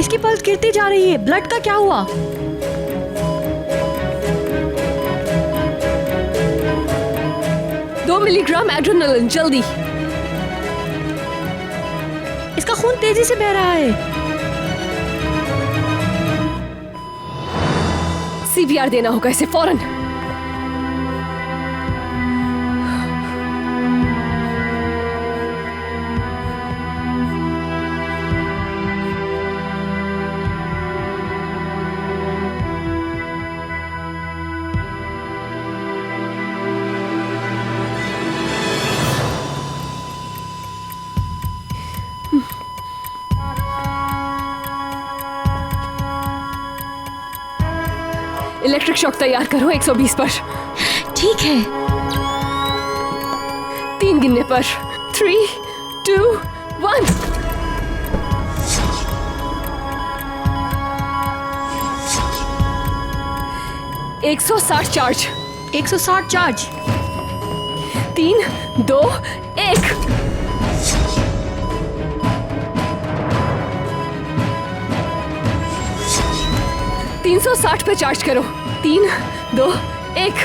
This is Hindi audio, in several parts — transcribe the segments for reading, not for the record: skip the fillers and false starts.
इसकी पल्स गिरती जा रही है। ब्लड का क्या हुआ? दो मिलीग्राम एड्रेनालिन, जल्दी। इसका खून तेजी से बह रहा है। सीपीआर देना होगा इसे फौरन। इलेक्ट्रिक शॉक तैयार करो 120 पर। ठीक है। 3 गिनने पर 3, 2, 1। एक 160 चार्ज। 160 चार्ज। 3, 2, 1। तीन 360 पे चार्ज करो। 3, 2, 1।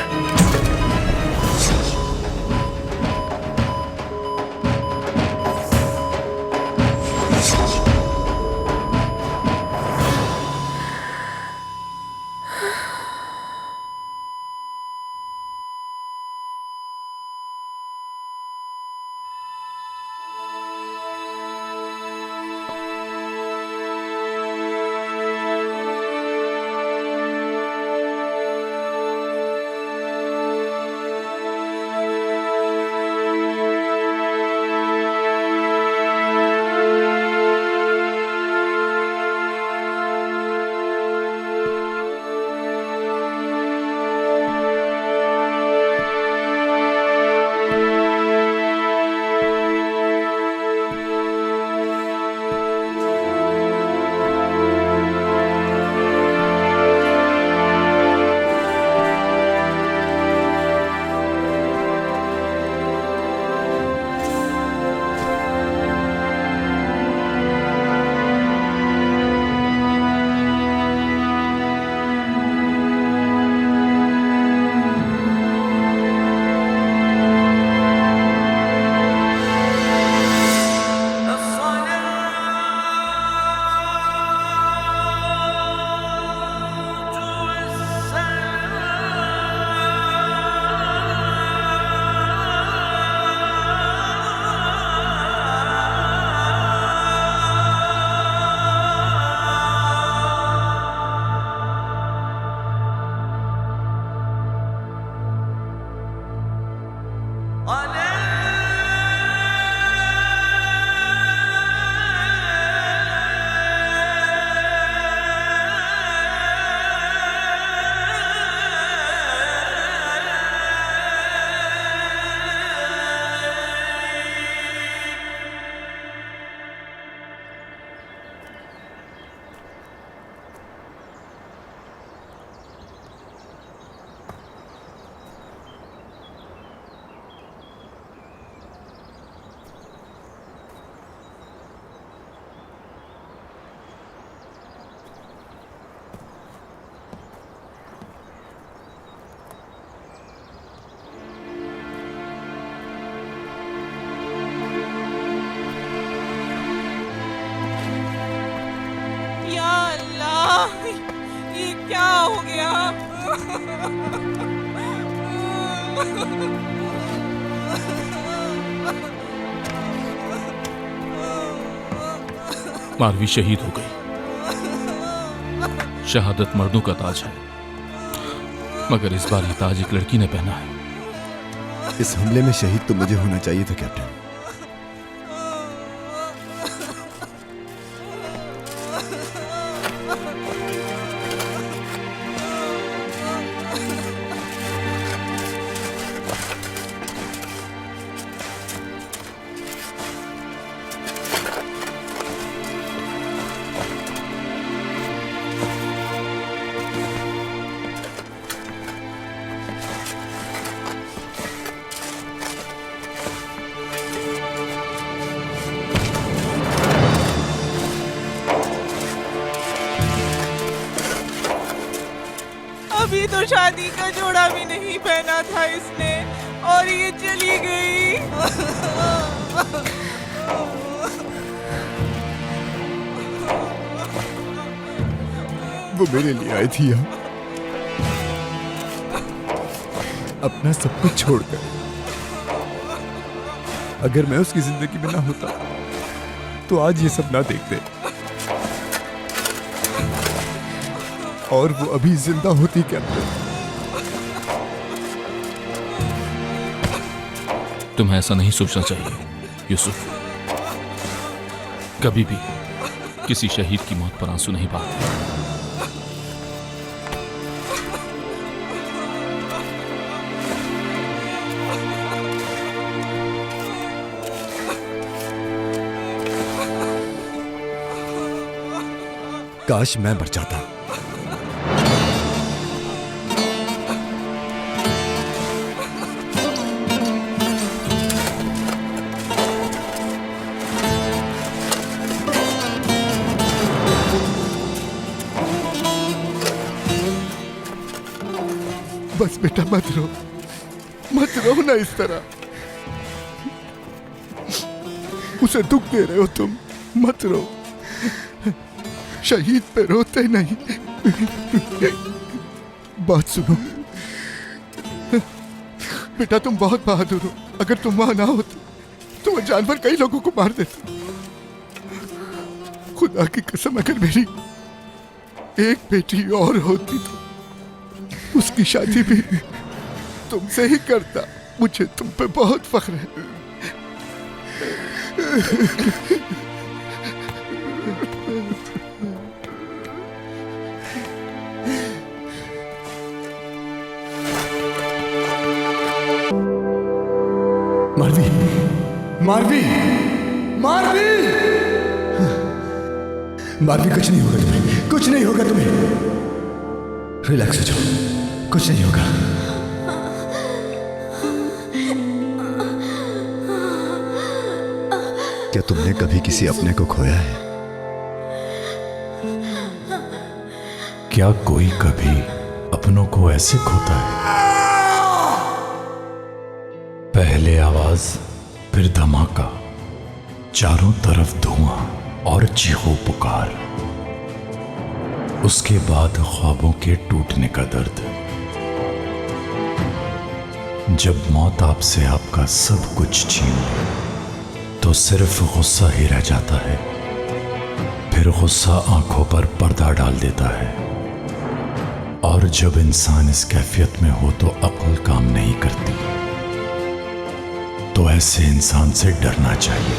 ये क्या हो गया? मारवी शहीद हो गई। शहादत मर्दों का ताज है, मगर इस बार ये ताज एक लड़की ने पहना है। इस हमले में शहीद तो मुझे होना चाहिए था कैप्टन। अभी तो शादी का जोड़ा भी नहीं पहना था इसने और ये चली गई। वो मेरे लिए आई थी यहाँ, अपना सब कुछ छोड़कर। अगर मैं उसकी जिंदगी में ना होता तो आज ये सब ना देखते, और वो अभी जिंदा होती क्या? तुम्हें ऐसा नहीं सोचना चाहिए यूसुफ। कभी भी किसी शहीद की मौत पर आंसू नहीं बहाते। काश मैं मर जाता। बस बेटा मत रो ना इस तरह। उसे दुख दे रहे हो तुम, मत रो। शहीद पे रोते नहीं। बात सुनो बेटा, तुम बहुत बहादुर हो। अगर तुम वहां ना होते तो वो जानवर कई लोगों को मार देता। खुदा की कसम, अगर मेरी एक बेटी और होती तो उसकी शादी भी तुमसे ही करता। मुझे तुम पे बहुत फख्र है। मारवी, मारवी, मारवी, मारवी, कुछ नहीं होगा तुम्हें, कुछ नहीं होगा तुम्हें। रिलैक्स हो जाओ, कुछ नहीं होगा। क्या तुमने कभी किसी अपने को खोया है? क्या कोई कभी अपनों को ऐसे खोता है? पहले आवाज, फिर धमाका, चारों तरफ धुआं और चीखो पुकार, उसके बाद ख्वाबों के टूटने का दर्द। जब मौत आपसे आपका सब कुछ छीन ले तो सिर्फ गुस्सा ही रह जाता है। फिर गुस्सा आंखों पर पर्दा डाल देता है, और जब इंसान इस कैफियत में हो तो अक्ल काम नहीं करती। तो ऐसे इंसान से डरना चाहिए।